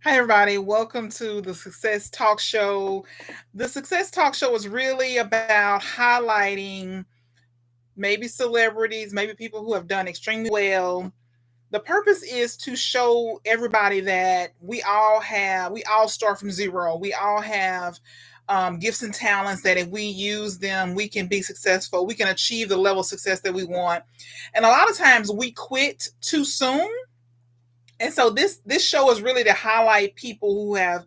Hi, everybody. Welcome to the Success Talk Show. The Success Talk Show is really about highlighting maybe celebrities, maybe people who have done extremely well. The purpose is to show everybody that we all start from zero. We all have gifts and talents that if we use them, we can be successful. We can achieve the level of success that we want. And a lot of times we quit too soon, and so this show is really to highlight people who have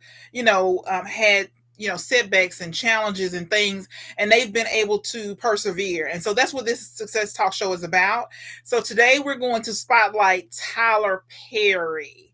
had setbacks and challenges and things, and they've been able to persevere. And so that's what this Success Talk Show is about. So today we're going to spotlight Tyler Perry.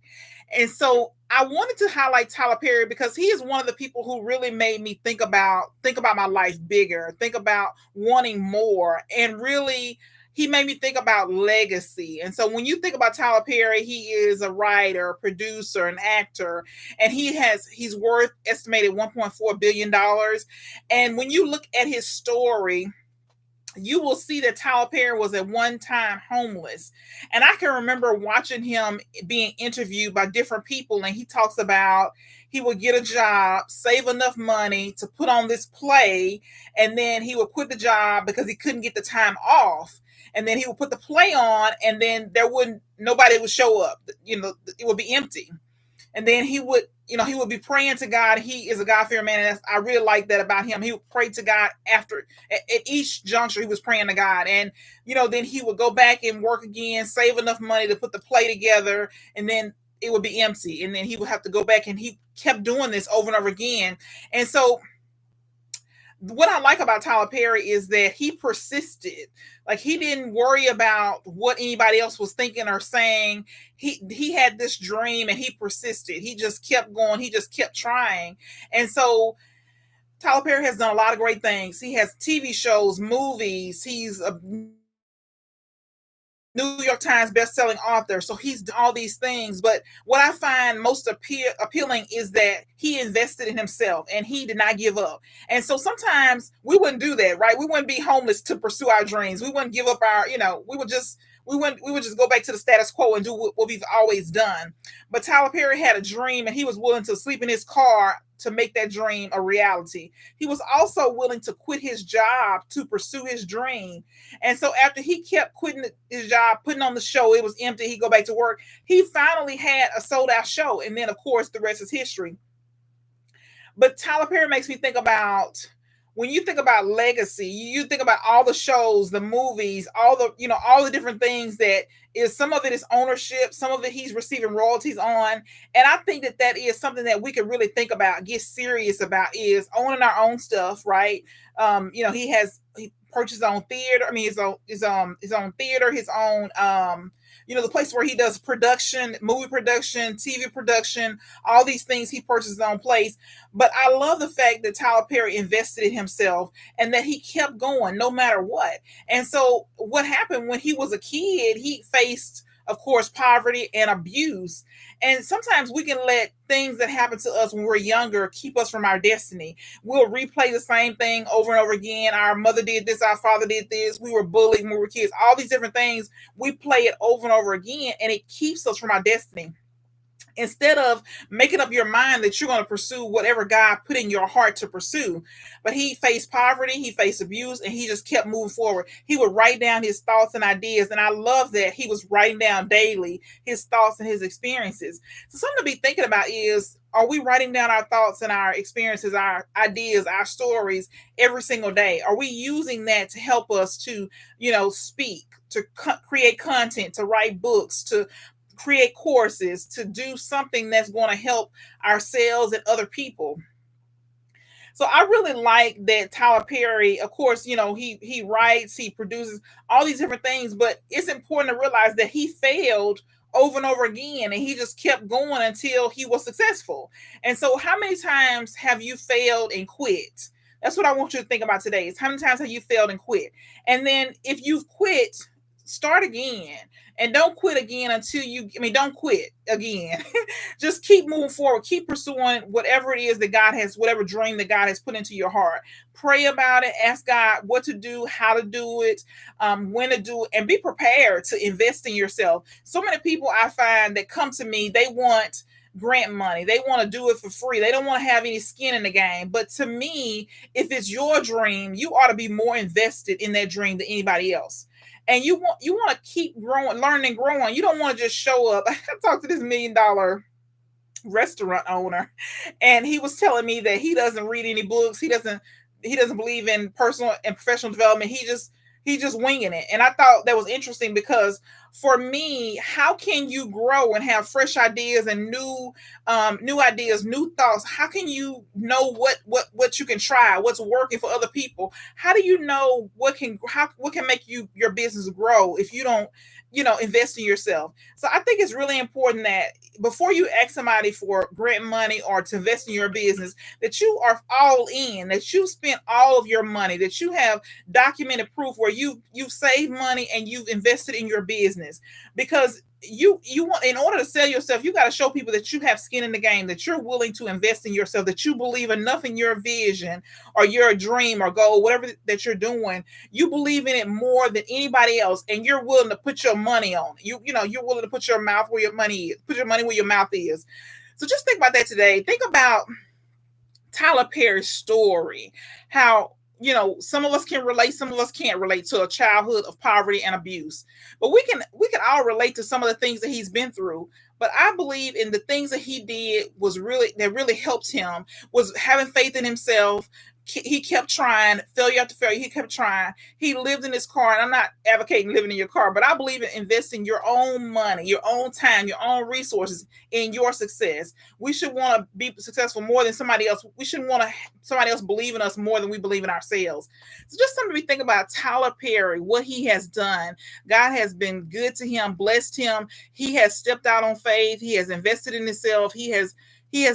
And so I wanted to highlight Tyler Perry because he is one of the people who really made me think about my life bigger, think about wanting more, and really he made me think about legacy. And so when you think about Tyler Perry, he is a writer, producer, an actor, and he's worth estimated $1.4 billion. And when you look at his story, you will see that Tyler Perry was at one time homeless. And I can remember watching him being interviewed by different people, and he talks about he would get a job, save enough money to put on this play, and then he would quit the job because he couldn't get the time off. And then he would put the play on, and then nobody would show up. It would be empty. And then he would be praying to God. He is a God-fearing man, and I really like that about him. He would pray to God at each juncture. He was praying to God, and then he would go back and work again, save enough money to put the play together, and then it would be empty, and then he would have to go back, and he kept doing this over and over again. And so what I like about Tyler Perry is that he persisted. Like, he didn't worry about what anybody else was thinking or saying. He had this dream, and he persisted. He just kept going. He just kept trying. And so Tyler Perry has done a lot of great things. He has TV shows, movies. He's a New York Times best-selling author. So he's done all these things. But what I find most appealing is that he invested in himself and he did not give up. And so sometimes we wouldn't do that, right? We wouldn't be homeless to pursue our dreams. We wouldn't give up we would just go back to the status quo and do what we've always done. But Tyler Perry had a dream, and he was willing to sleep in his car to make that dream a reality. He was also willing to quit his job to pursue his dream. And so after he kept quitting his job, putting on the show, it was empty, he'd go back to work. He finally had a sold out show. And then, of course, the rest is history. But Tyler Perry makes me think about, when you think about legacy, you think about all the shows, the movies, all the different things that is, some of it is ownership, some of it he's receiving royalties on. And I think that is something that we could really think about, get serious about, is owning our own stuff, right? He purchased his own theater. I mean, his own theater, his own, the place where he does production, movie production, TV production, all these things. He purchased his own place. But I love the fact that Tyler Perry invested in himself and that he kept going no matter what. And so what happened when he was a kid, he faced, of course, poverty and abuse. And sometimes we can let things that happen to us when we're younger keep us from our destiny. We'll replay the same thing over and over again. Our mother did this, our father did this, we were bullied when we were kids, all these different things. We play it over and over again, and it keeps us from our destiny. Instead of making up your mind that you're going to pursue whatever God put in your heart to pursue. But he faced poverty, he faced abuse, and he just kept moving forward. He would write down his thoughts and ideas. And I love that he was writing down daily his thoughts and his experiences. So something to be thinking about is, are we writing down our thoughts and our experiences, our ideas, our stories every single day? Are we using that to help us to, speak, to create content, to write books, to create courses, to do something that's going to help ourselves and other people? So I really like that Tyler Perry, of course, he writes, he produces all these different things, but it's important to realize that he failed over and over again, and he just kept going until he was successful. And so how many times have you failed and quit? That's what I want you to think about today, is how many times have you failed and quit? And then if you've quit, start again. And don't quit again don't quit again. Just keep moving forward, keep pursuing whatever it is that God has, whatever dream that God has put into your heart. Pray about it, ask God what to do, how to do it, when to do it, and be prepared to invest in yourself. So many people I find that come to me, they want grant money. They want to do it for free. They don't want to have any skin in the game. But to me, if it's your dream, you ought to be more invested in that dream than anybody else. And you want to keep growing, learning, growing. You don't want to just show up. I talked to this $1 million restaurant owner, and he was telling me that he doesn't read any books. He doesn't believe in personal and professional development. He just winging it. And I thought that was interesting because for me, how can you grow and have fresh ideas and new ideas, new thoughts? How can you know what you can try, what's working for other people? How do you know what can make your business grow if you don't, invest in yourself? So I think it's really important that before you ask somebody for grant money or to invest in your business, that you are all in, that you spent all of your money, that you have documented proof where you've saved money and you've invested in your business. Because you want, in order to sell yourself, you got to show people that you have skin in the game, that you're willing to invest in yourself, that you believe enough in your vision or your dream or goal, whatever that you're doing. You believe in it more than anybody else, and you're willing to put your money on it. You're willing to put your mouth where your money is, put your money where your mouth is. So just think about that today. Think about Tyler Perry's story. How, some of us can relate, some of us can't relate to a childhood of poverty and abuse. But we can all relate to some of the things that he's been through. But I believe in the things that he did that really helped him was having faith in himself. He kept trying, failure after failure. He kept trying. He lived in his car, and I'm not advocating living in your car, but I believe in investing your own money, your own time, your own resources in your success. We should want to be successful more than somebody else. We shouldn't want to somebody else believe in us more than we believe in ourselves. So just something to think about Tyler Perry, what he has done. God has been good to him, blessed him. He has stepped out on faith. He has invested in himself. He has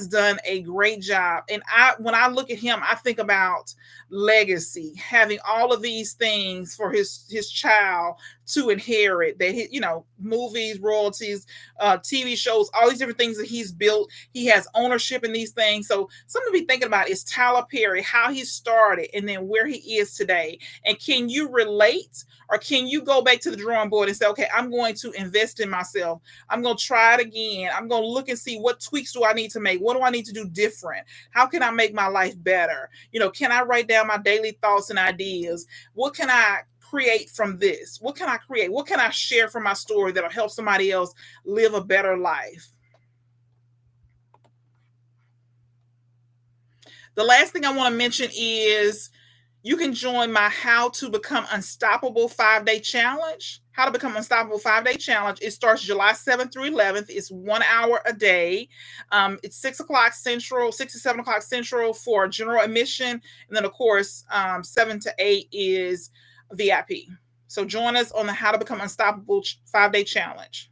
done a great job. And when I look at him, I think about legacy, having all of these things for his child to inherit, that movies, royalties, TV shows, all these different things that he's built. He has ownership in these things. So something to be thinking about is Tyler Perry, how he started and then where he is today. And can you relate, or can you go back to the drawing board and say, okay, I'm going to invest in myself. I'm going to try it again. I'm going to look and see what tweaks do I need to make? What do I need to do different? How can I make my life better? Can I write down my daily thoughts and ideas? What can I create from this? What can I create? What can I share from my story that'll help somebody else live a better life? The last thing I want to mention is you can join my How to Become Unstoppable 5-Day Challenge. How to Become Unstoppable 5-Day Challenge. It starts July 7th through 11th. It's 1 hour a day. It's 6 o'clock Central, 6 to 7 o'clock Central for general admission. And then, of course, 7 to 8 is VIP. So join us on the How to Become Unstoppable 5-Day Challenge.